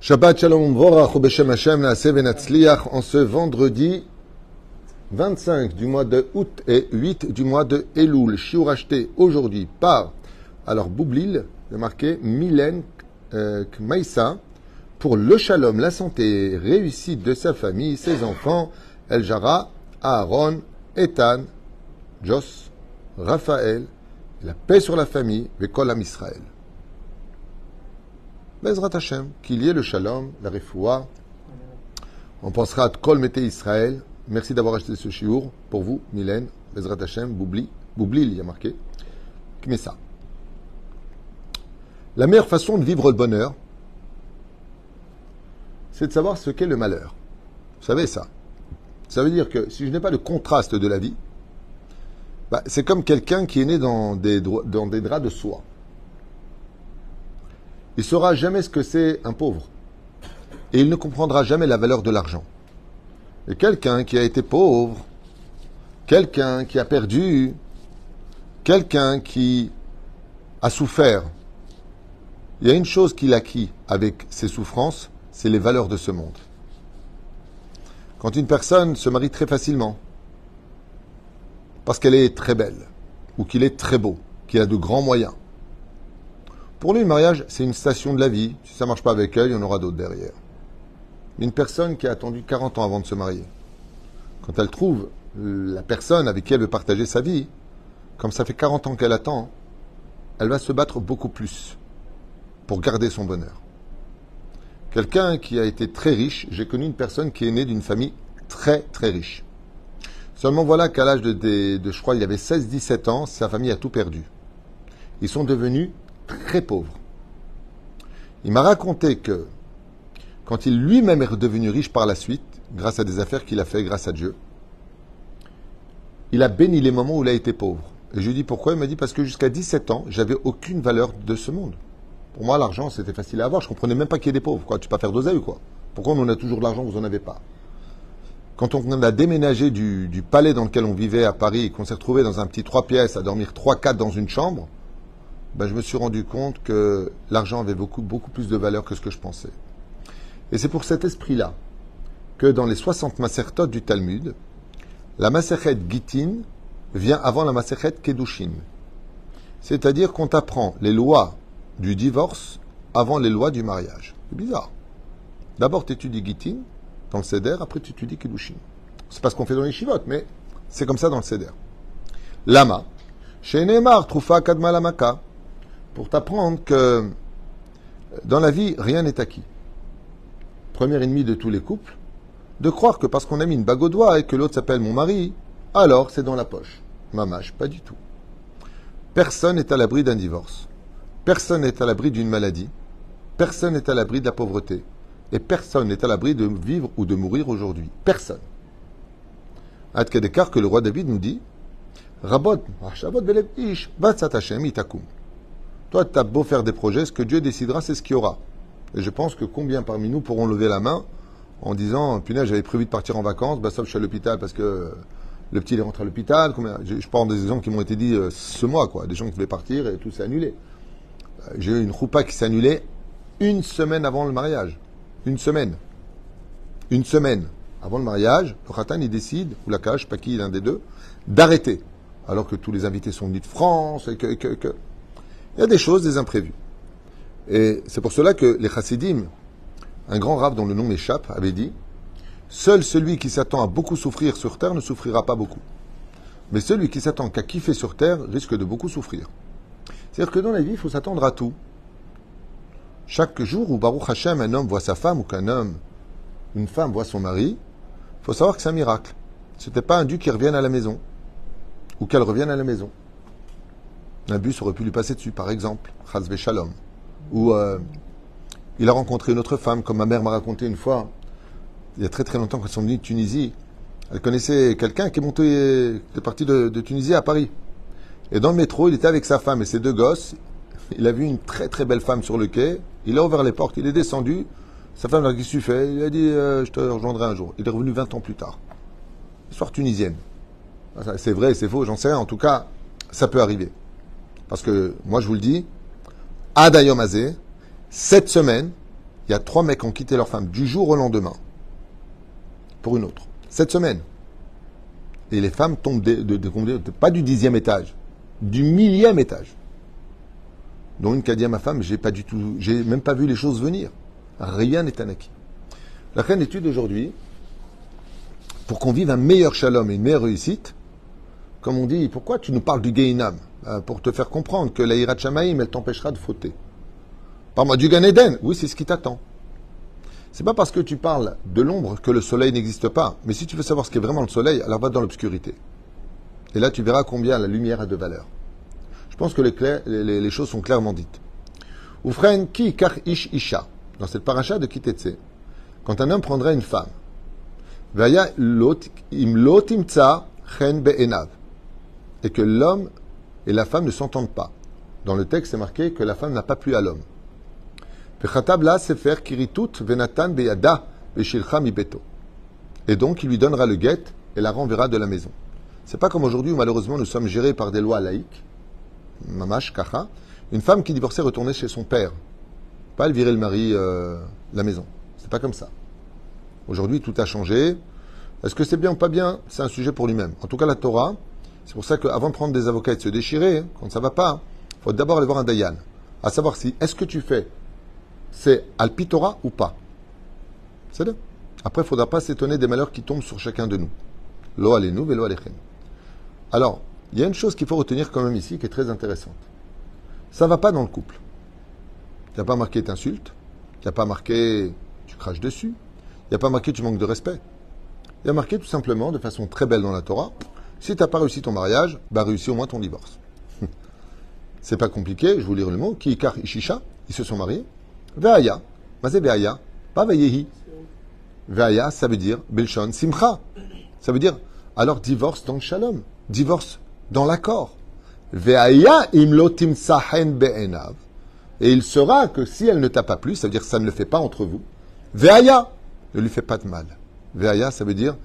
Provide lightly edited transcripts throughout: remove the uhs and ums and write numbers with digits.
Shabbat Shalom Vorach Beshem Hashem Naaseh Venatzliach en ce vendredi 25 du mois de août et 8 du mois de Elul. Shiur acheté aujourd'hui par, alors Boublil, il marqué Mylène Kmaïsa, pour le shalom, la santé et réussite de sa famille, ses enfants, El Jara, Aaron, Ethan, Jos, Raphaël, la paix sur la famille, Vekol Am Israël. Bezrat Hashem, qu'il y ait le shalom, la refoua. On pensera à Kol Mete Israël. Merci d'avoir acheté ce shiur pour vous, Mylène, Bezrat Hashem, Boublil, il y a marqué. Mais ça. La meilleure façon de vivre le bonheur, c'est de savoir ce qu'est le malheur. Vous savez ça. Ça veut dire que si je n'ai pas de contraste de la vie, c'est comme quelqu'un qui est né dans des draps de soie. Il ne saura jamais ce que c'est un pauvre. Et il ne comprendra jamais la valeur de l'argent. Et quelqu'un qui a été pauvre, quelqu'un qui a perdu, quelqu'un qui a souffert, il y a une chose qu'il acquit avec ses souffrances, c'est les valeurs de ce monde. Quand une personne se marie très facilement, parce qu'elle est très belle, ou qu'il est très beau, qu'il a de grands moyens, pour lui, le mariage, c'est une station de la vie. Si ça ne marche pas avec elle, il y en aura d'autres derrière. Mais une personne qui a attendu 40 ans avant de se marier, quand elle trouve la personne avec qui elle veut partager sa vie, comme ça fait 40 ans qu'elle attend, elle va se battre beaucoup plus pour garder son bonheur. Quelqu'un qui a été très riche, j'ai connu une personne qui est née d'une famille très très riche. Seulement voilà qu'à l'âge de je crois, il avait 16-17 ans, sa famille a tout perdu. Ils sont devenus très pauvre. Il m'a raconté que quand il lui-même est redevenu riche par la suite, grâce à des affaires qu'il a fait, grâce à Dieu, il a béni les moments où il a été pauvre. Et je lui ai dit pourquoi? Il m'a dit parce que jusqu'à 17 ans, j'avais aucune valeur de ce monde. Pour moi, l'argent, c'était facile à avoir. Je comprenais même pas qu'il y ait des pauvres. Quoi. Tu peux pas faire d'oseille ou quoi? Pourquoi on a toujours de l'argent, vous en avez pas? Quand on a déménagé du palais dans lequel on vivait à Paris et qu'on s'est retrouvé dans un petit 3 pièces à dormir 3-4 dans une chambre, je me suis rendu compte que l'argent avait beaucoup plus de valeur que ce que je pensais. Et c'est pour cet esprit-là que dans les 60 Masertot du Talmud, la Masechet Gittin vient avant la Masechet Kedushin. C'est-à-dire qu'on t'apprend les lois du divorce avant les lois du mariage. C'est bizarre. D'abord, tu étudies Gittin dans le Seder, après tu étudies Kedushin. C'est pas ce qu'on fait dans les Shivot, mais c'est comme ça dans le Seder. Lama, Shenemar, Trufa Kadma Lamaka, pour t'apprendre que dans la vie, rien n'est acquis. Premier ennemi de tous les couples, de croire que parce qu'on a mis une bague au doigt et que l'autre s'appelle mon mari, alors c'est dans la poche. Mamache, pas du tout. Personne n'est à l'abri d'un divorce. Personne n'est à l'abri d'une maladie. Personne n'est à l'abri de la pauvreté. Et personne n'est à l'abri de vivre ou de mourir aujourd'hui. Personne. Ad Kedekar que le roi David nous dit, Rabot, Hashavot Belev Ish, Vatsat Hashem Itakum. Toi, tu as beau faire des projets, ce que Dieu décidera, c'est ce qu'il y aura. Et je pense que combien parmi nous pourront lever la main en disant, punaise, j'avais prévu de partir en vacances, sauf je suis à l'hôpital parce que le petit est rentré à l'hôpital. Je parle des exemples qui m'ont été dit ce mois, quoi. Des gens qui devaient partir et tout s'est annulé. J'ai eu une roupa qui s'est annulée une semaine avant le mariage. Une semaine. Une semaine avant le mariage, le khatan, il décide, ou la cage, pas qui, l'un des deux, d'arrêter. Alors que tous les invités sont venus de France et que il y a des choses, des imprévus. Et c'est pour cela que les chassidim, un grand rav dont le nom m'échappe, avait dit « Seul celui qui s'attend à beaucoup souffrir sur terre ne souffrira pas beaucoup. Mais celui qui s'attend qu'à kiffer sur terre risque de beaucoup souffrir. » C'est-à-dire que dans la vie, il faut s'attendre à tout. Chaque jour où Baruch Hashem, un homme voit sa femme ou une femme voit son mari, il faut savoir que c'est un miracle. Ce n'était pas un Dieu qui revienne à la maison ou qu'elle revienne à la maison. Un bus aurait pu lui passer dessus, par exemple, Chaz Shalom. Ou il a rencontré une autre femme, comme ma mère m'a raconté une fois, il y a très très longtemps, quand ils sont venus de Tunisie. Elle connaissait quelqu'un qui est parti de Tunisie à Paris. Et dans le métro, il était avec sa femme et ses deux gosses. Il a vu une très très belle femme sur le quai. Il a ouvert les portes, il est descendu. Sa femme l'a dit, qu'est-ce que tu fais? Il a dit, je te rejoindrai un jour. Il est revenu 20 ans plus tard. Histoire tunisienne. C'est vrai, c'est faux, j'en sais rien. En tout cas, ça peut arriver. Parce que, moi je vous le dis, Adayom Azé, cette semaine, Il y a 3 mecs qui ont quitté leur femme du jour au lendemain pour une autre. Cette semaine. Et les femmes tombent pas du 10e étage, du 1000e étage. Dont une qui a dit à ma femme, j'ai même pas vu les choses venir. Rien n'est un acquis. La reine étude aujourd'hui, pour qu'on vive un meilleur shalom et une meilleure réussite, comme on dit, pourquoi tu nous parles du Gehinam? Pour te faire comprendre que la Hirat Shamaïm, elle t'empêchera de fauter. Parle-moi du Gan Eden. Oui, c'est ce qui t'attend. C'est pas parce que tu parles de l'ombre que le soleil n'existe pas. Mais si tu veux savoir ce qu'est vraiment le soleil, alors va dans l'obscurité. Et là, tu verras combien la lumière a de valeur. Je pense que les choses sont clairement dites. Ufren ki kar ish isha. Dans cette paracha de Kitetse, quand un homme prendrait une femme, vaya im lotimtsa chen be'enav, et que l'homme et la femme ne s'entendent pas. Dans le texte, c'est marqué que la femme n'a pas plu à l'homme. Et donc, il lui donnera le guet et la renverra de la maison. C'est pas comme aujourd'hui où malheureusement nous sommes gérés par des lois laïques. Mamash, kacha. Une femme qui divorçait retournait chez son père. Pas elle virait le mari la maison. C'est pas comme ça. Aujourd'hui, tout a changé. Est-ce que c'est bien ou pas bien? C'est un sujet pour lui-même. En tout cas, la Torah, c'est pour ça qu'avant de prendre des avocats et de se déchirer, quand ça va pas, il faut d'abord aller voir un dayan. À savoir si, est-ce que tu fais, c'est Alpi Torah ou pas? C'est là. Après, il ne faudra pas s'étonner des malheurs qui tombent sur chacun de nous. Lo alenu velo alechem. Alors, il y a une chose qu'il faut retenir quand même ici, qui est très intéressante. Ça ne va pas dans le couple. Il n'y a pas marqué t'insultes, il n'y a pas marqué tu craches dessus, il n'y a pas marqué tu manques de respect. Il y a marqué tout simplement, de façon très belle dans la Torah, si tu n'as pas réussi ton mariage, bah réussis au moins ton divorce. C'est pas compliqué, je vais vous lire le mot. Ki ikar ishisha, ils se sont mariés. Ve'aya, mazé ve'aya, pas ve'yehi. Ve'aya, ça veut dire belshon simcha. Ça veut dire alors divorce dans le shalom, divorce dans l'accord. Ve'aya imlotim sahen be'enav. Et il sera que si elle ne t'a pas plu, ça veut dire que ça ne le fait pas entre vous. Ve'aya, ne lui fait pas de mal. Ve'aya, ça veut dire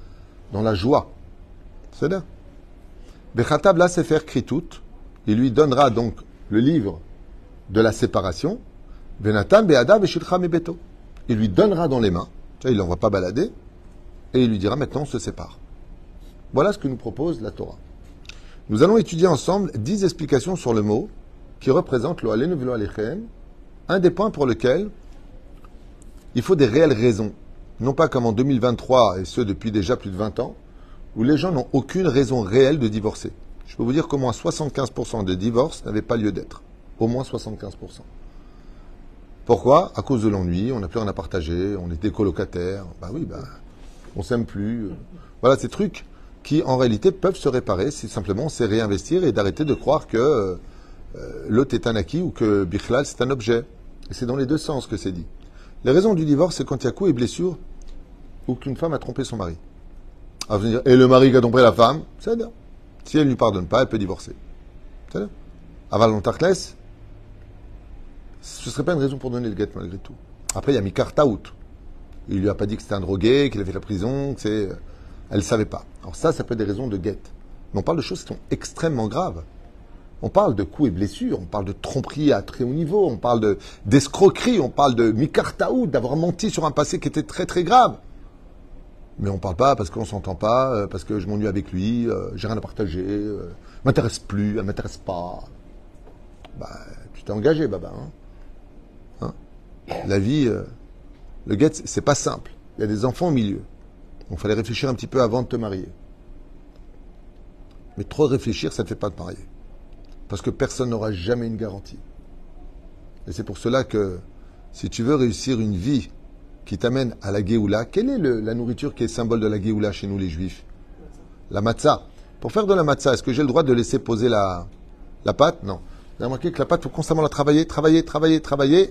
dans la joie. C'est là. Bechatab la sefer kritut, il lui donnera donc le livre de la séparation. Benatan be'ada veshilcha mebeto. Il lui donnera dans les mains. Il ne l'envoie pas balader. Et il lui dira maintenant on se sépare. Voilà ce que nous propose la Torah. Nous allons étudier ensemble 10 explications sur le mot qui représente lo alenu velo alechem, un des points pour lequel il faut des réelles raisons. Non pas comme en 2023, et ce depuis déjà plus de 20 ans, où les gens n'ont aucune raison réelle de divorcer. Je peux vous dire qu'au moins 75% des divorces n'avaient pas lieu d'être. Au moins 75%. Pourquoi? À cause de l'ennui, on n'a plus rien à partager, on était colocataires, on s'aime plus. Voilà ces trucs qui en réalité peuvent se réparer si simplement on sait réinvestir et d'arrêter de croire que l'autre est un acquis ou que Bichlal c'est un objet. Et c'est dans les deux sens que c'est dit. Les raisons du divorce, c'est quand il y a coup et blessure ou qu'une femme a trompé son mari. Alors vous allez dire, et le mari qui a trompé la femme, c'est là. Si elle ne lui pardonne pas, elle peut divorcer. C'est là. Aval Lontarkles, ce ne serait pas une raison pour donner le guet malgré tout. Après, il y a Mikar Taout. Il lui a pas dit que c'était un drogué, qu'il avait fait la prison, elle ne savait pas. Alors ça peut être des raisons de guet. Mais on parle de choses qui sont extrêmement graves. On parle de coups et blessures, on parle de tromperie à très haut niveau, on parle d'escroquerie, on parle de Mikar Taout, d'avoir menti sur un passé qui était très très grave. Mais on ne parle pas parce qu'on ne s'entend pas, parce que je m'ennuie avec lui, j'ai rien à partager, m'intéresse plus, elle m'intéresse pas. Tu t'es engagé, baba. Hein. La vie, le guet, c'est pas simple. Il y a des enfants au milieu. Donc il fallait réfléchir un petit peu avant de te marier. Mais trop réfléchir, ça ne te fait pas te marier. Parce que personne n'aura jamais une garantie. Et c'est pour cela que si tu veux réussir une vie qui t'amène à la Géoula. Quelle est la nourriture qui est symbole de la Géoula chez nous les Juifs? La matzah. Pour faire de la matzah, est-ce que j'ai le droit de laisser poser la pâte? Non. Vous avez remarqué que la pâte, il faut constamment la travailler,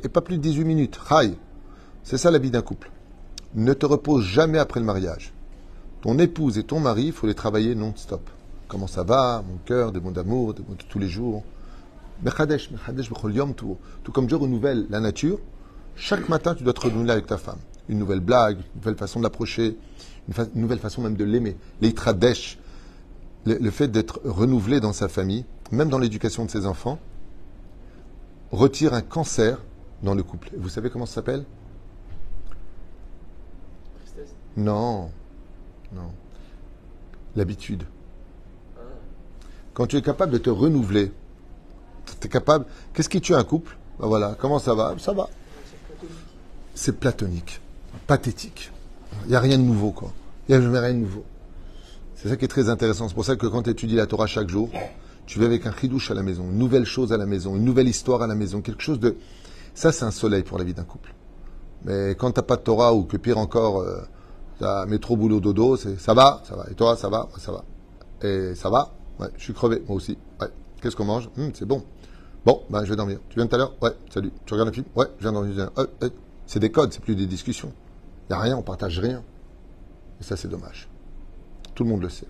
et pas plus de 18 minutes. Chai. C'est ça la vie d'un couple. Ne te repose jamais après le mariage. Ton épouse et ton mari, il faut les travailler non-stop. Comment ça va? Mon cœur, des mots d'amour, des mots de tous les jours. Tout comme Dieu renouvelle la nature, chaque matin, tu dois te renouveler avec ta femme. Une nouvelle blague, une nouvelle façon de l'approcher, une nouvelle façon même de l'aimer. L'eitradesh, le fait d'être renouvelé dans sa famille, même dans l'éducation de ses enfants, retire un cancer dans le couple. Et vous savez comment ça s'appelle? Non, non. L'habitude. Quand tu es capable de te renouveler, tu es capable. Qu'est-ce qui tue un couple? Ben voilà, comment ça va? Ça va. C'est platonique, pathétique. Il n'y a rien de nouveau, quoi. Il n'y a jamais rien de nouveau. C'est ça qui est très intéressant. C'est pour ça que quand tu étudies la Torah chaque jour, tu vas avec un chidouche à la maison, une nouvelle chose à la maison, une nouvelle histoire à la maison, quelque chose de. Ça, c'est un soleil pour la vie d'un couple. Mais quand t'as pas de Torah ou que pire encore, t'as métro, boulot, dodo, ça va, ça va. Et toi, ça va, ouais, ça va. Et ça va, ouais, je suis crevé, moi aussi. Ouais. Qu'est-ce qu'on mange? C'est bon. Bon, ben je vais dormir. Tu viens tout à l'heure? Ouais, salut. Tu regardes un film? Ouais, je viens dormir. C'est des codes, c'est plus des discussions. Il n'y a rien, on partage rien. Et ça, c'est dommage. Tout le monde le sait.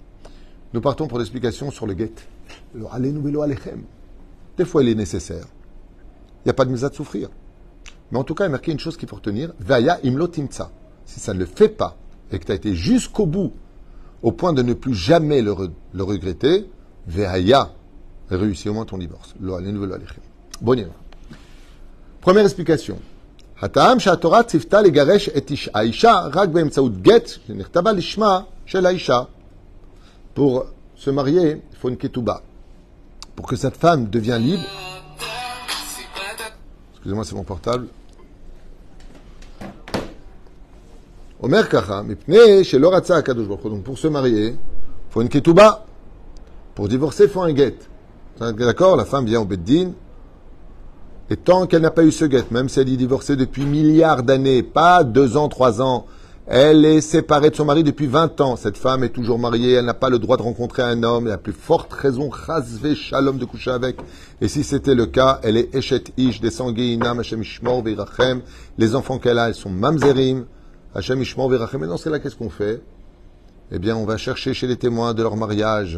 Nous partons pour l'explication sur le guet. Le alenu velo alechem. Des fois, il est nécessaire. Il n'y a pas de mise à souffrir. Mais en tout cas, il y a marqué une chose qu'il faut retenir. Vaya imlo timtsa. Si ça ne le fait pas, et que tu as été jusqu'au bout, au point de ne plus jamais le regretter, vaya, réussis au moins ton divorce. Lo alenu velo alechem. Bon, première explication. הטעם שהתורה ציוותה לגרש את האישה רק באמצעות גט שנכתבה לשמה של האישה. Pour se marier, il faut une ketouba. Pour que cette femme devienne libre. Excusez-moi, c'est mon portable. Omer kacha, mipnei shelo ratza hakadosh baruch hu. Donc pour se marier, il faut une ketouba. Pour divorcer, il faut un get. D'accord? La femme vient au beddin. Et tant qu'elle n'a pas eu ce guet, même si elle est divorcée depuis milliards d'années, pas 2 ans, 3 ans, elle est séparée de son mari depuis 20 ans. Cette femme est toujours mariée, elle n'a pas le droit de rencontrer un homme, elle a plus forte raison, chasve shalom, de coucher avec. Et si c'était le cas, elle est eshet ish, descendée inam, Hashem ishmor virachem. Les enfants qu'elle a, ils sont mamzerim, Hashem ishmor virachem. Et dans ce cas-là, qu'est-ce qu'on fait? Eh bien, on va chercher chez les témoins de leur mariage.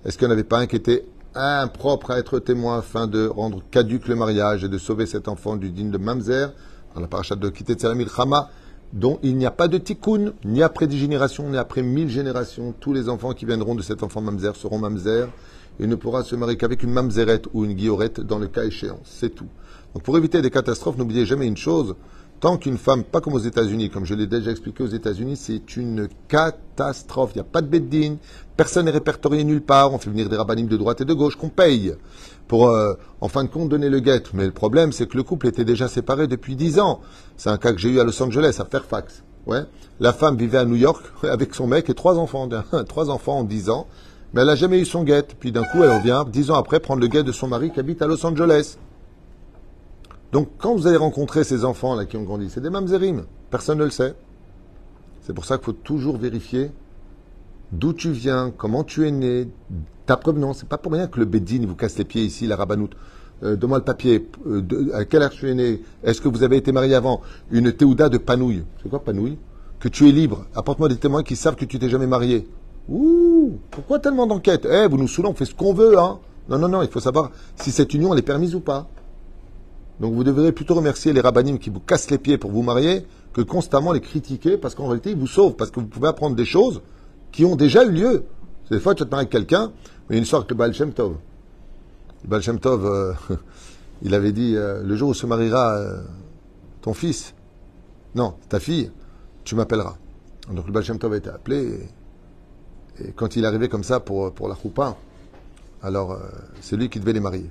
Est-ce qu'il n'y en avait pas un qui était impropre à être témoin afin de rendre caduque le mariage et de sauver cet enfant du digne de Mamzer, dans la parachat de Kitet Tzalamil Chama, dont il n'y a pas de tikkun, ni après 10 générations, ni après 1000 générations. Tous les enfants qui viendront de cet enfant Mamzer seront Mamzer et ne pourra se marier qu'avec une Mamzerette ou une Guillorette dans le cas échéant. C'est tout. Donc pour éviter des catastrophes, n'oubliez jamais une chose. Tant qu'une femme, pas comme aux États-Unis, comme je l'ai déjà expliqué aux États-Unis, c'est une catastrophe. Il n'y a pas de beddin, personne n'est répertorié nulle part. On fait venir des rabbinim de droite et de gauche qu'on paye pour, en fin de compte, donner le guet. Mais le problème, c'est que le couple était déjà séparé depuis 10 ans. C'est un cas que j'ai eu à Los Angeles, à Fairfax. Ouais. La femme vivait à New York avec son mec et 3 enfants. 3 enfants en 10 ans. Mais elle n'a jamais eu son guet. Puis d'un coup, elle revient, 10 ans après, prendre le guet de son mari qui habite à Los Angeles. Donc, quand vous allez rencontrer ces enfants-là qui ont grandi, c'est des mamzerim. Personne ne le sait. C'est pour ça qu'il faut toujours vérifier d'où tu viens, comment tu es né, ta provenance. C'est pas pour rien que le Beddin vous casse les pieds ici, la Rabbanout. Donne-moi le papier. À quelle heure tu es né? Est-ce que vous avez été marié avant? Une théouda de panouille. C'est quoi panouille? Que tu es libre. Apporte-moi des témoins qui savent que tu t'es jamais marié. Ouh, pourquoi tellement d'enquêtes? Vous nous saoulons, on fait ce qu'on veut, hein. Non, il faut savoir si cette union, elle est permise ou pas. Donc vous devrez plutôt remercier les rabbinim qui vous cassent les pieds pour vous marier que constamment les critiquer parce qu'en réalité ils vous sauvent, parce que vous pouvez apprendre des choses qui ont déjà eu lieu. Des fois tu te maries avec quelqu'un, mais une histoire avec le Baal Shem Tov. Le Baal Shem Tov, il avait dit, le jour où se mariera ton fils, non, ta fille, tu m'appelleras. Donc le Baal Shem Tov a été appelé et quand il est arrivé comme ça pour la choupa, alors c'est lui qui devait les marier.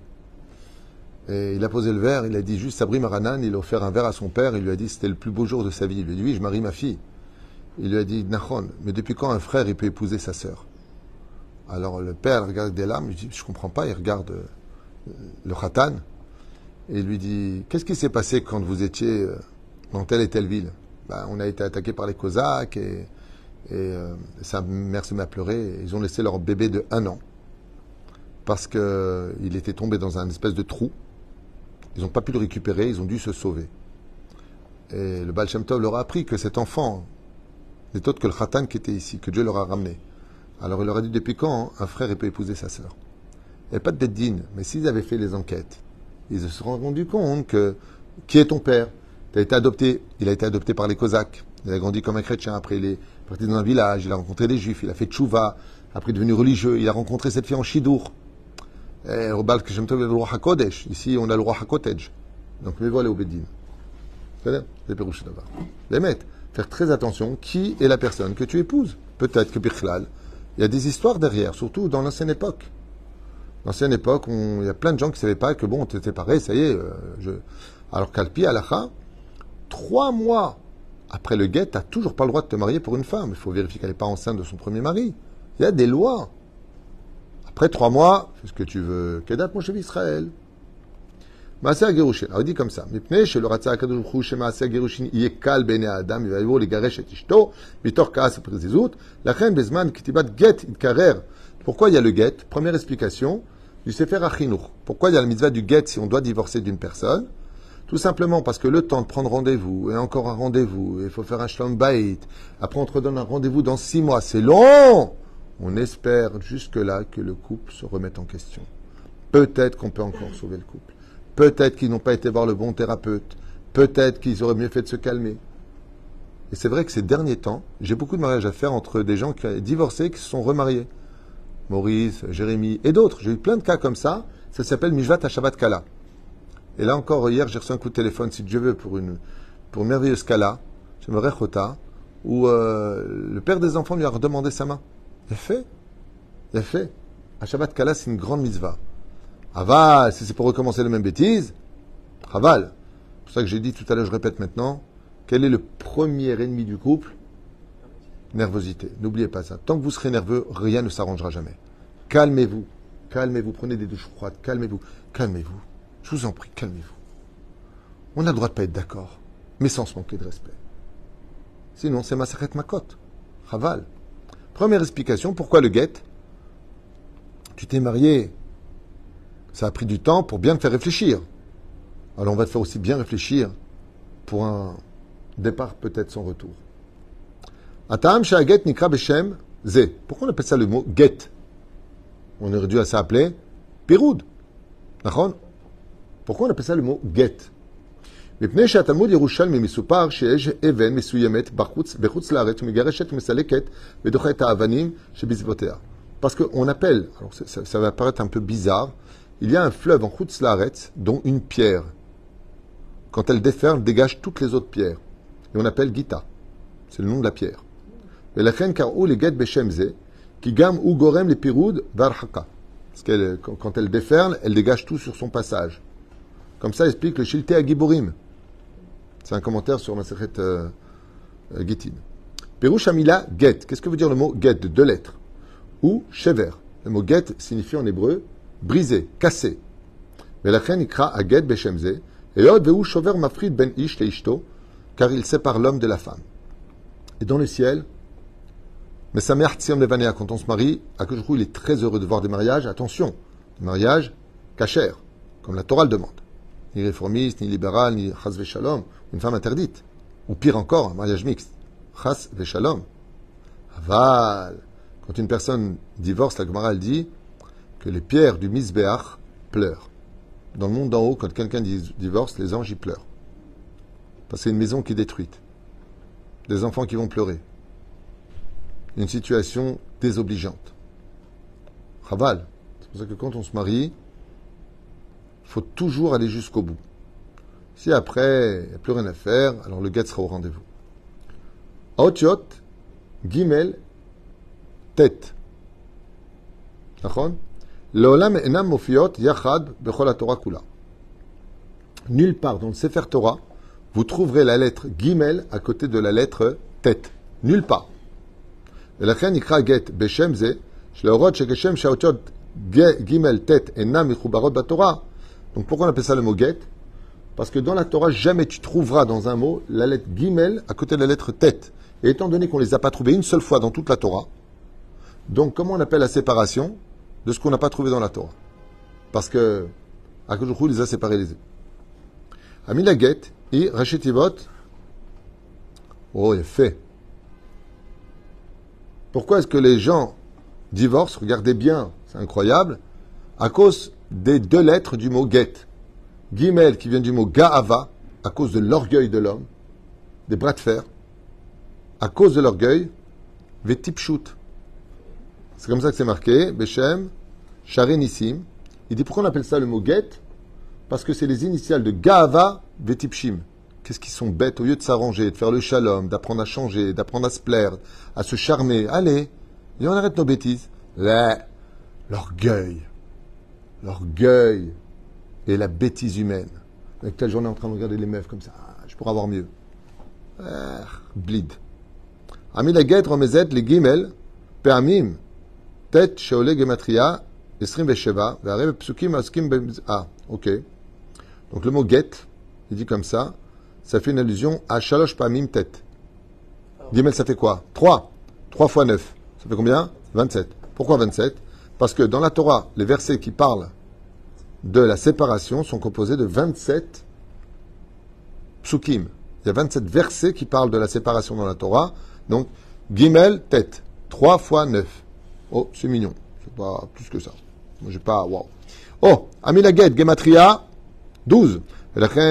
Et il a posé le verre, il a dit juste Sabri Maranan, il a offert un verre à son père, il lui a dit c'était le plus beau jour de sa vie. Il lui a dit oui, je marie ma fille. Il lui a dit Nachon, mais depuis quand un frère il peut épouser sa sœur? Alors le père regarde des larmes, il dit je comprends pas, il regarde le Khatan et il lui dit qu'est-ce qui s'est passé quand vous étiez dans telle et telle ville? On a été attaqué par les Cosaques et sa mère se met à pleurer. Et ils ont laissé leur bébé de 1 an parce qu'il était tombé dans un espèce de trou. Ils n'ont pas pu le récupérer, ils ont dû se sauver. Et le Baal Shem Tov leur a appris que cet enfant n'est autre que le Khatan qui était ici, que Dieu leur a ramené. Alors il leur a dit depuis quand un frère peut épouser sa sœur? Il n'y a pas de beddin, mais s'ils avaient fait les enquêtes, ils se sont rendus compte que qui est ton père? Tu as été adopté, il a été adopté par les Cosaques. Il a grandi comme un chrétien, après il est parti dans un village, il a rencontré les Juifs, il a fait tchouva, après il est devenu religieux, il a rencontré cette fille en Chidour. Au Baal Shem Tov, il y a le roi HaKodesh. Ici, on a le roi HaKotej. Donc, mais voilà au Beddin. C'est Pérouche d'abord. Les maîtres, faire très attention qui est la personne que tu épouses. Peut-être que Bichlal, il y a des histoires derrière, surtout dans l'ancienne époque. L'ancienne époque, il y a plein de gens qui ne savaient pas que bon, tu es séparé, ça y est. Alors qu'Alpi, Alacha, 3 mois après le guet, tu n'as toujours pas le droit de te marier pour une femme. Il faut vérifier qu'elle n'est pas enceinte de son premier mari. Il y a des lois. Après 3 mois, fais ce que tu veux. Kedat mon chef Israël. Maaser Gerushin. Alors il dit comme ça. Mipnei shelo ratza HaKadosh Baruch Hu shemaaser Gerushin yeh kal b'nei Adam v'yayvo legaresh et ishto mitor ka'as u'prizizut lachen bezman kitibat get itkarer. Pourquoi il y a le get? Première explication du Sefer HaChinuch. Pourquoi il y a la mitzvah du get si on doit divorcer d'une personne? Tout simplement parce que le temps de prendre rendez-vous, et encore un rendez-vous, il faut faire un shalom bayit, après on te redonne un rendez-vous dans 6 mois, c'est long! On espère jusque-là que le couple se remette en question. Peut-être qu'on peut encore sauver le couple. Peut-être qu'ils n'ont pas été voir le bon thérapeute. Peut-être qu'ils auraient mieux fait de se calmer. Et c'est vrai que ces derniers temps, j'ai beaucoup de mariages à faire entre des gens qui ont divorcé et qui se sont remariés. Maurice, Jérémy et d'autres. J'ai eu plein de cas comme ça. Ça s'appelle Mishvat à Shabbat Kala. Et là encore, hier, j'ai reçu un coup de téléphone, si Dieu veut, pour une merveilleuse Kala, j'aimerais Chota, où le père des enfants lui a redemandé sa main. Il a fait. Il a fait. À Shabbat Kala, c'est une grande mitzvah. Aval, si c'est pour recommencer les mêmes bêtises, Aval. C'est pour ça que j'ai dit tout à l'heure, je répète maintenant, quel est le premier ennemi du couple? Nervosité. N'oubliez pas ça. Tant que vous serez nerveux, rien ne s'arrangera jamais. Calmez-vous. Calmez-vous. Prenez des douches froides. Calmez-vous. Calmez-vous. Je vous en prie, calmez-vous. On a le droit de ne pas être d'accord, mais sans se manquer de respect. Sinon, c'est Masachet Makot. Aval. Première explication, pourquoi le guet? Tu t'es marié. Ça a pris du temps pour bien te faire réfléchir. Alors on va te faire aussi bien réfléchir pour un départ peut-être sans retour. Atam sha'aget nikra beshem ze. Pourquoi on appelle ça le mot get? On aurait dû s'appeler piroud. D'accord? Pourquoi on appelle ça le mot get? מפני שהתלמוד ירושלמי מסופר שיש אבן מסוימת בחוץ לארץ ומגרשת ומסלקת ודוחה את האבנים שבסביבותיה. Parce qu'on appelle, alors ça va paraître un peu bizarre, il y a un fleuve en Chutz Laaretz dont une pierre, quand elle déferle, dégage toutes les autres pierres. Et on appelle Gita. C'est le nom de la pierre. Et la reine Karou les get beshem ze, qui gam ou gorem les piroud varhaka. Parce qu'elle, quand elle déferle, elle dégage tout sur son passage. Comme ça explique le Shilte Agiborim. C'est un commentaire sur Masechet Gittin. Perouche Amila get. Qu'est-ce que veut dire le mot get? De 2 lettres. Ou shever. Le mot get signifie en hébreu briser, casser. Mais la reine ikra a get beshem ze. Et yod veu shover mafrid ben ish le ishto. Car il sépare l'homme de la femme. Et dans le ciel, mais sa mère Tsiam Levanea, quand on se marie, à Kojrou, il est très heureux de voir des mariages. Attention, des mariages kasher, comme la Torah le demande. Ni réformiste, ni libéral, ni chas veshalom, une femme interdite. Ou pire encore, un mariage mixte. Chas veshalom. Aval. Quand une personne divorce, la Gemara elle dit que les pierres du Mizbeach pleurent. Dans le monde d'en haut, quand quelqu'un divorce, les anges y pleurent. Parce que c'est une maison qui est détruite. Des enfants qui vont pleurer. Une situation désobligeante. Chaval. C'est pour ça que quand on se marie, il faut toujours aller jusqu'au bout. Si après, il n'y a plus rien à faire, alors le guet sera au rendez-vous. Aotiot, Gimel, tête. D'accord? L'olam enam mofiot yachad bechol Torah kula. Nulle part dans le Sefer Torah, vous trouverez la lettre Gimel à côté de la lettre tête. Nulle part. ולכן נקרא גט בשם זה, שלהורות שכשם שהאותיות ג' ט' אינם מחוברות בתורה. Donc pourquoi on appelle ça le mot get? Parce que dans la Torah, jamais tu trouveras dans un mot la lettre gimel à côté de la lettre tête. Et étant donné qu'on ne les a pas trouvées une seule fois dans toute la Torah, donc comment on appelle la séparation de ce qu'on n'a pas trouvé dans la Torah? Parce que HaKadosh Baruch Hu les a séparés les deux. Amila get et Rashetivot. Oh, il est fait. Pourquoi est-ce que les gens divorcent? Regardez bien, c'est incroyable, à cause des 2 lettres du mot get. Gimel qui vient du mot ga'ava, à cause de l'orgueil de l'homme, des bras de fer. À cause de l'orgueil, vetipshut. C'est comme ça que c'est marqué, Beshem, Sharenissim. Il dit pourquoi on appelle ça le mot get? Parce que c'est les initiales de ga'ava, vetipshim. qu'est-ce qu'ils sont bêtes, au lieu de s'arranger, de faire le shalom, d'apprendre à changer, d'apprendre à se plaire, à se charmer. Allez, et on arrête nos bêtises. Là, l'orgueil et la bêtise humaine. Avec la journée en train de regarder les meufs comme ça, je pourrais avoir mieux. Blid. Ami la guette remezet les gimel, pe'amim, tet sheole gematria, esrim vesheva, ve'arev psukim askim ah, ok. Donc le mot get, il dit comme ça fait une allusion à shalosh pe'amim tet. Gimel, ça fait quoi 3. 3 fois 9. Ça fait combien 27. Pourquoi 27 Parce que dans la Torah, les versets qui parlent de la séparation sont composés de 27 psukim. Il y a 27 versets qui parlent de la séparation dans la Torah. Donc, Gimel, tête. 3 fois 9. Oh, c'est mignon. C'est pas plus que ça. Moi, j'ai pas... Wow. Oh, Amilaget, Gematria, 12. Pourquoi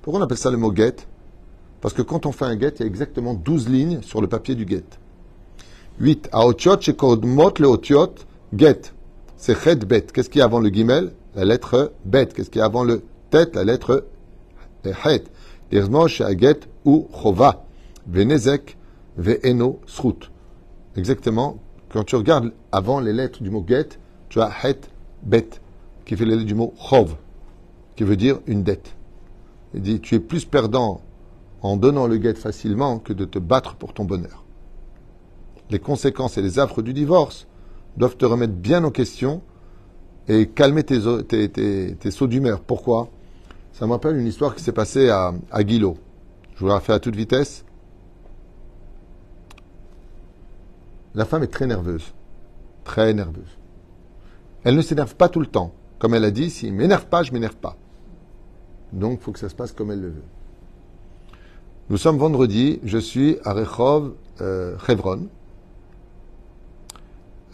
on appelle ça le mot get Parce que quand on fait un get, il y a exactement 12 lignes sur le papier du get. 8. Aotiot shekodmot le otiot get. C'est chet bet. Qu'est-ce qu'il y a avant le gimel La lettre bet. Qu'est-ce qu'il y a avant le tête La lettre het. L'irmo sheaget ou chova. Venezek ve'eno srut. Exactement. Quand tu regardes avant les lettres du mot get, tu as het bet, qui fait les lettres du mot chov, qui veut dire une dette. Il dit, tu es plus perdant en donnant le get facilement que de te battre pour ton bonheur. Les conséquences et les affres du divorce doivent te remettre bien en question et calmer tes sauts d'humeur. Pourquoi ? Ça me rappelle une histoire qui s'est passée à Guilot. Je vous la refais à toute vitesse. La femme est très nerveuse. Très nerveuse. Elle ne s'énerve pas tout le temps. Comme elle a dit, s'il ne m'énerve pas, je ne m'énerve pas. Donc, il faut que ça se passe comme elle le veut. Nous sommes vendredi, je suis à Rehov, Hebron.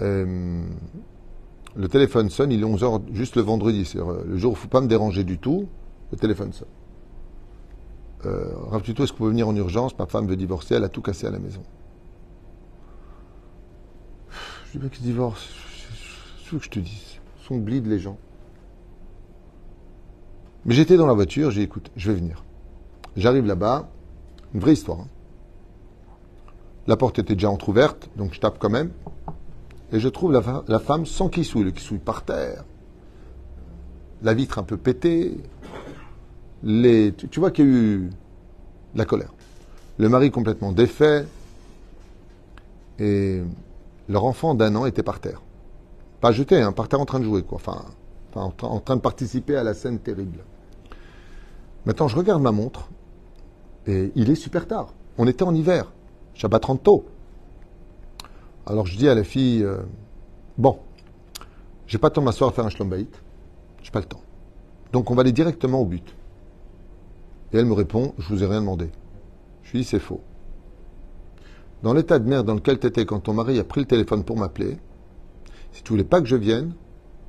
Le téléphone sonne, il est 11h, juste le vendredi. C'est le jour où il ne faut pas me déranger du tout, le téléphone sonne. Rav Tuto, est-ce que vous pouvez venir en urgence? Ma femme veut divorcer, elle a tout cassé à la maison. Je dis pas qu'ils divorcent. C'est ce que je te dis. Ils sont blides, les gens. Mais j'étais dans la voiture, j'ai dit, écoute, je vais venir. J'arrive là-bas, une vraie histoire. Hein. La porte était déjà entrouverte, donc je tape quand même. Et je trouve la femme sans kissouille, le kissouille par terre. La vitre un peu pétée. Tu vois qu'il y a eu de la colère. Le mari complètement défait. Et leur enfant d'1 an était par terre. Pas jeté, hein, par terre en train de jouer, quoi. Enfin en train de participer à la scène terrible. Maintenant, je regarde ma montre. Et il est super tard. On était en hiver. Shabbat 30 tôt. Alors je dis à la fille, bon, j'ai pas le temps de m'asseoir à faire un shlom bayit. J'ai pas le temps. Donc on va aller directement au but. Et elle me répond, je vous ai rien demandé. Je lui dis, c'est faux. Dans l'état de merde dans lequel tu étais quand ton mari a pris le téléphone pour m'appeler, si tu voulais pas que je vienne,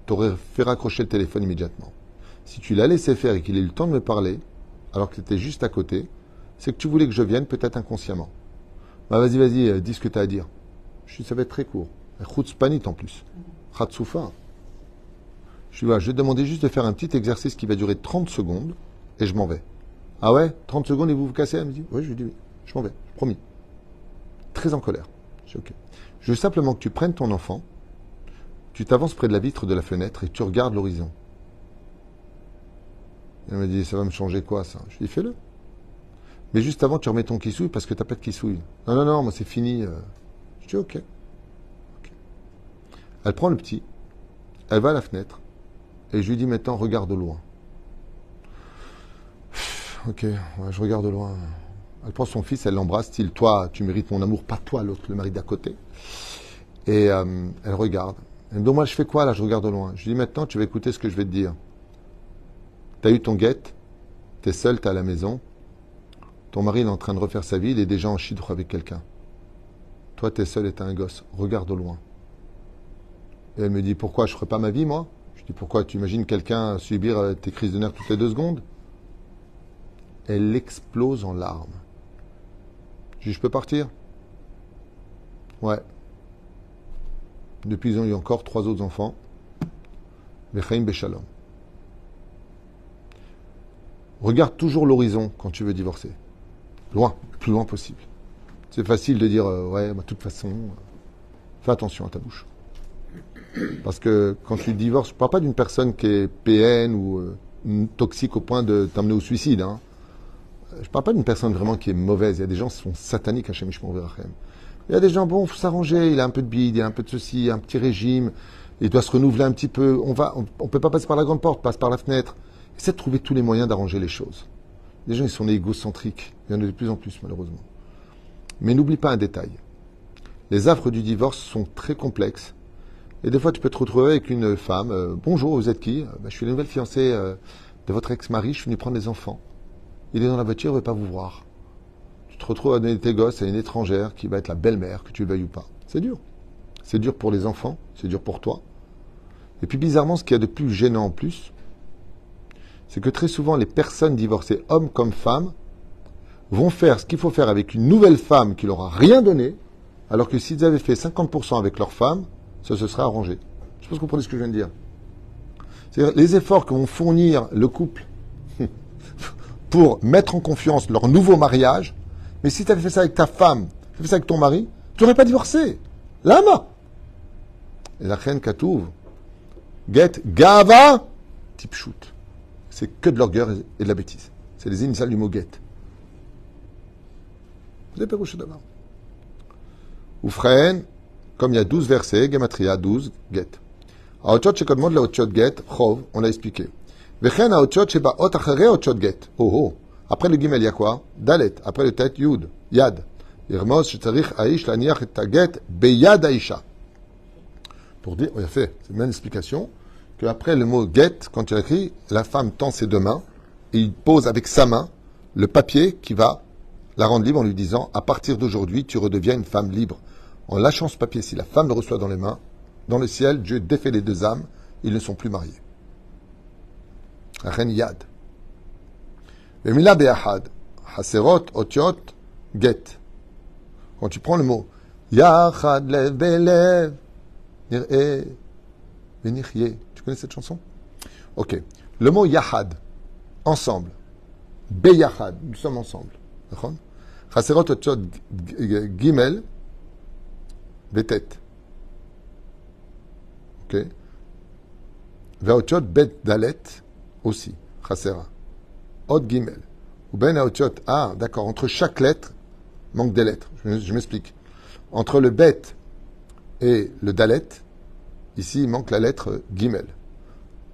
tu aurais fait raccrocher le téléphone immédiatement. Si tu l'as laissé faire et qu'il ait eu le temps de me parler, alors que tu étais juste à côté, c'est que tu voulais que je vienne, peut-être inconsciemment. Bah vas-y, dis ce que tu as à dire. Je dis, ça va être très court. Chutzpanit en plus. Chatzoufa. Je lui dis, je vais te demander juste de faire un petit exercice qui va durer 30 secondes et je m'en vais. Ah ouais 30 secondes et vous vous cassez? Elle me dit, oui, je lui dis oui. Je m'en vais, promis. Très en colère. Je dis, ok. Je veux simplement que tu prennes ton enfant, tu t'avances près de la vitre de la fenêtre et tu regardes l'horizon. Elle me dit, ça va me changer quoi ça? Je lui dis, fais-le. Mais juste avant, tu remets ton kissouille parce que tu n'as pas de kissouille. Non, moi c'est fini. Je dis, ok. Elle prend le petit, elle va à la fenêtre et je lui dis maintenant, regarde au loin. Ok, ouais, je regarde au loin. Elle prend son fils, elle l'embrasse, style, toi, tu mérites mon amour, pas toi, l'autre, le mari d'à côté. Et elle regarde. Elle me dit, moi, je fais quoi là? Je regarde au loin. Je lui dis, maintenant, tu vas écouter ce que je vais te dire. Tu as eu ton guette, tu es seul, tu es à la maison. Ton mari il est en train de refaire sa vie, il est déjà en chidre avec quelqu'un. Toi, tu es seul et tu as un gosse. Regarde au loin. Et elle me dit, pourquoi je ne ferais pas ma vie, moi? Je dis, pourquoi? Tu imagines quelqu'un subir tes crises de nerfs toutes les 2 secondes? Elle explose en larmes. Je dis, je peux partir? Ouais. Depuis, ils ont eu encore 3 autres enfants. Bechaim Beshalom. Regarde toujours l'horizon quand tu veux divorcer. Loin, le plus loin possible. C'est facile de dire, ouais, de toute façon, fais attention à ta bouche. Parce que quand tu divorces, je ne parle pas d'une personne qui est PN ou toxique au point de t'amener au suicide. Hein. Je ne parle pas d'une personne vraiment qui est mauvaise. Il y a des gens qui sont sataniques à Shemish Mourverachem. Il y a des gens, bon, il faut s'arranger, il a un peu de bide, il a un peu de ceci, un petit régime, il doit se renouveler un petit peu. On ne peut pas passer par la grande porte, passe par la fenêtre. Essaie de trouver tous les moyens d'arranger les choses. Les gens, ils sont égocentriques. Il y en a de plus en plus, malheureusement. Mais n'oublie pas un détail. Les affres du divorce sont très complexes. Et des fois, tu peux te retrouver avec une femme. Bonjour, vous êtes qui? Je suis la nouvelle fiancée de votre ex-mari, je suis venu prendre les enfants. Il est dans la voiture, il ne veut pas vous voir. Tu te retrouves à donner tes gosses à une étrangère qui va être la belle-mère, que tu le veuilles ou pas. C'est dur. C'est dur pour les enfants, c'est dur pour toi. Et puis bizarrement, ce qu'il y a de plus gênant en plus, c'est que très souvent, les personnes divorcées, hommes comme femmes, vont faire ce qu'il faut faire avec une nouvelle femme qui leur a rien donné, alors que s'ils avaient fait 50% avec leur femme, ça se serait arrangé. Je pense que vous comprenez ce que je viens de dire. C'est-à-dire les efforts que vont fournir le couple pour mettre en confiance leur nouveau mariage, mais si tu avais fait ça avec ta femme, tu avais fait ça avec ton mari, tu n'aurais pas divorcé. Lama. Et la reine Katouv, get gava, type shoot. C'est que de l'orgueil et de la bêtise. C'est les initiales du mot get. Vous avez pérouché d'abord. Oufren, comme il y a 12 versets, Gematria 12, get. Aotchot shekodmot le otchot get, chov, on l'a expliqué. Vechen aotchot shebaot achere otchot get. Oh oh. Après le gimel, il y a quoi? Dalet. Après le tet, yud. Yad. Irmos shetzarich aish laniach et taget beyad aisha. Pour dire, il a fait, c'est une même explication, qu'après le mot get, quand il a écrit, la femme tend ses deux mains et il pose avec sa main le papier qui va la rendre libre en lui disant, à partir d'aujourd'hui, tu redeviens une femme libre. En lâchant ce papier, si la femme le reçoit dans les mains, dans le ciel, Dieu défait les deux âmes, ils ne sont plus mariés. Ren yad. Vemila be'ahad. Haserot otiot get. Quand tu prends le mot yachad lev belev nir'e venichye. Tu connais cette chanson? Ok. Le mot yahad, ensemble. Beyachad, nous sommes ensemble. Chaserot otiot gimel betet. Ok. Veotiot bet dalet aussi. Chasera. Ot gimel. Ou ben aotiot. Ah, d'accord. Entre chaque lettre, manque des lettres. Je m'explique. Entre le bet et le dalet, ici, il manque la lettre gimel.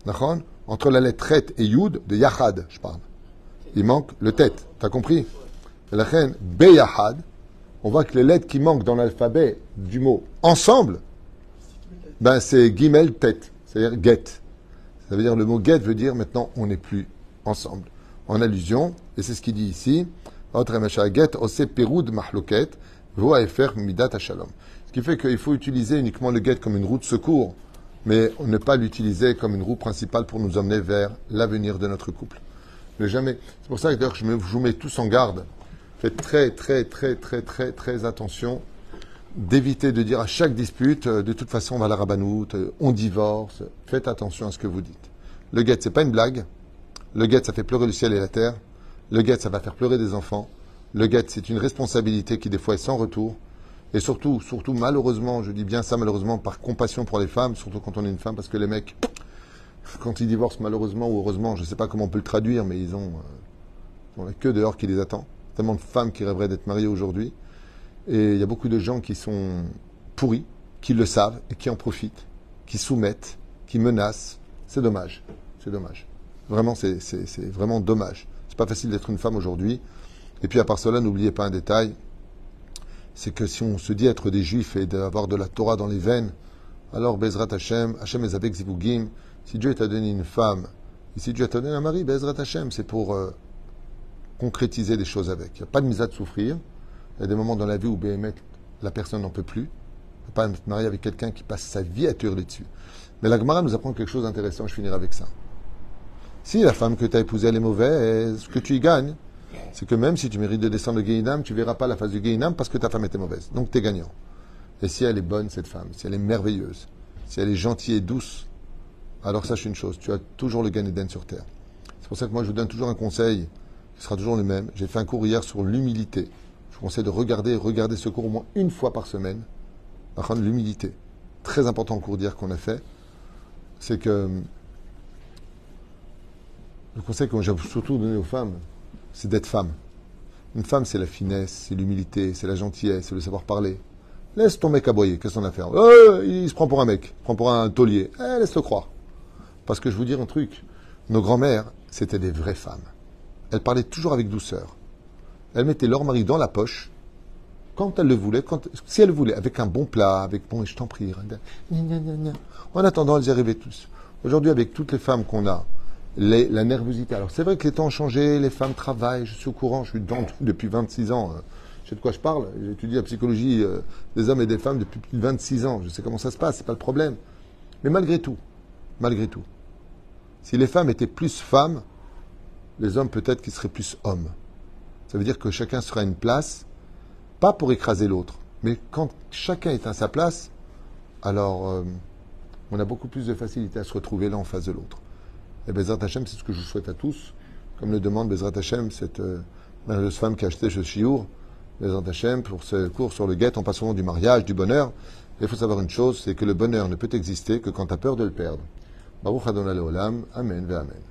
D'accord? Entre la lettre ret et yud, de yachad, je parle. Il manque le tête. T'as compris? La reine beyachad, on voit que les lettres qui manquent dans l'alphabet du mot ensemble, ben c'est gimel tête, c'est-à-dire get. Ça veut dire le mot get veut dire maintenant on n'est plus ensemble. En allusion, et c'est ce qu'il dit ici, get ose peroud mahloket voaefer midat hashalom. Ce qui fait qu'il faut utiliser uniquement le get comme une roue de secours, mais ne pas l'utiliser comme une roue principale pour nous emmener vers l'avenir de notre couple. Mais jamais. C'est pour ça que je vous mets tous en garde. Faites très attention d'éviter de dire à chaque dispute, de toute façon on va à la rabanoute, on divorce. Faites attention à ce que vous dites. Le guet, c'est pas une blague. Le guet, ça fait pleurer le ciel et la terre. Le guet, ça va faire pleurer des enfants. Le guet, c'est une responsabilité qui des fois est sans retour. Et surtout, malheureusement, je dis bien ça malheureusement par compassion pour les femmes, surtout quand on est une femme, parce que les mecs, quand ils divorcent malheureusement ou heureusement, je ne sais pas comment on peut le traduire, mais ils ont la queue dehors qui les attend. Tellement de femmes qui rêveraient d'être mariées aujourd'hui. Et il y a beaucoup de gens qui sont pourris, qui le savent et qui en profitent, qui soumettent, qui menacent. C'est dommage. C'est dommage. Vraiment, c'est vraiment dommage. C'est pas facile d'être une femme aujourd'hui. Et puis à part cela, n'oubliez pas un détail, c'est que si on se dit être des juifs et d'avoir de la Torah dans les veines, alors Bezrat Hashem, Hashem est avec Zivugim. Si Dieu t'a donné une femme, et si Dieu t'a donné un mari, Bezrat Hashem, c'est pour concrétiser des choses avec. Il n'y a pas de mise à de souffrir. Il y a des moments dans la vie où Béhémet, la personne n'en peut plus. Il ne peut pas être marié avec quelqu'un qui passe sa vie à te hurler dessus. Mais la Gemara nous apprend quelque chose d'intéressant, je finirai avec ça. Si la femme que tu as épousée, elle est mauvaise, ce que tu y gagnes, c'est que même si tu mérites de descendre le Guéhinam, tu ne verras pas la face du Guéhinam parce que ta femme était mauvaise. Donc tu es gagnant. Et si elle est bonne, cette femme, si elle est merveilleuse, si elle est gentille et douce, alors sache une chose, tu as toujours le Gan Eden sur terre. C'est C'est pour ça que moi je vous donne toujours un conseil qui sera toujours le même. J'ai fait un cours hier sur l'humilité. Je vous conseille de regarder ce cours au moins une fois par semaine. L'humilité. Très important cours d'hier qu'on a fait. C'est que le conseil que j'ai surtout donné aux femmes, c'est d'être femme. Une femme, c'est la finesse, c'est l'humilité, c'est la gentillesse, c'est le savoir parler. Laisse ton mec aboyer, qu'est-ce qu'on a à faire? Il se prend pour un mec, il se prend pour un taulier. Laisse-le croire. Parce que je vous dire un truc, nos grands-mères, c'était des vraies femmes. Elles parlaient toujours avec douceur. Elles mettaient leur mari dans la poche, quand elles le voulaient, si elles le voulaient, avec un bon plat, avec bon, je t'en prie. En attendant, elles y arrivaient tous. Aujourd'hui, avec toutes les femmes qu'on a, la nervosité. Alors, c'est vrai que les temps ont changé, les femmes travaillent, je suis au courant, je suis dedans depuis 26 ans. Je sais de quoi je parle. J'ai étudié la psychologie des hommes et des femmes depuis plus de 26 ans. Je sais comment ça se passe, c'est pas le problème. Mais malgré tout, si les femmes étaient plus femmes, les hommes peut-être qu'ils seraient plus hommes. Ça veut dire que chacun sera à une place, pas pour écraser l'autre, mais quand chacun est à sa place, alors on a beaucoup plus de facilité à se retrouver l'un en face de l'autre. Et Bezrat Hashem, c'est ce que je vous souhaite à tous. Comme le demande Bezrat Hashem, cette merveilleuse femme qui a acheté ce chiour, Bezrat Hashem, pour ce cours sur le guet, en passant du mariage, du bonheur. Et il faut savoir une chose, c'est que le bonheur ne peut exister que quand tu as peur de le perdre. Baruch Adonai Leolam, Amen ve Amen.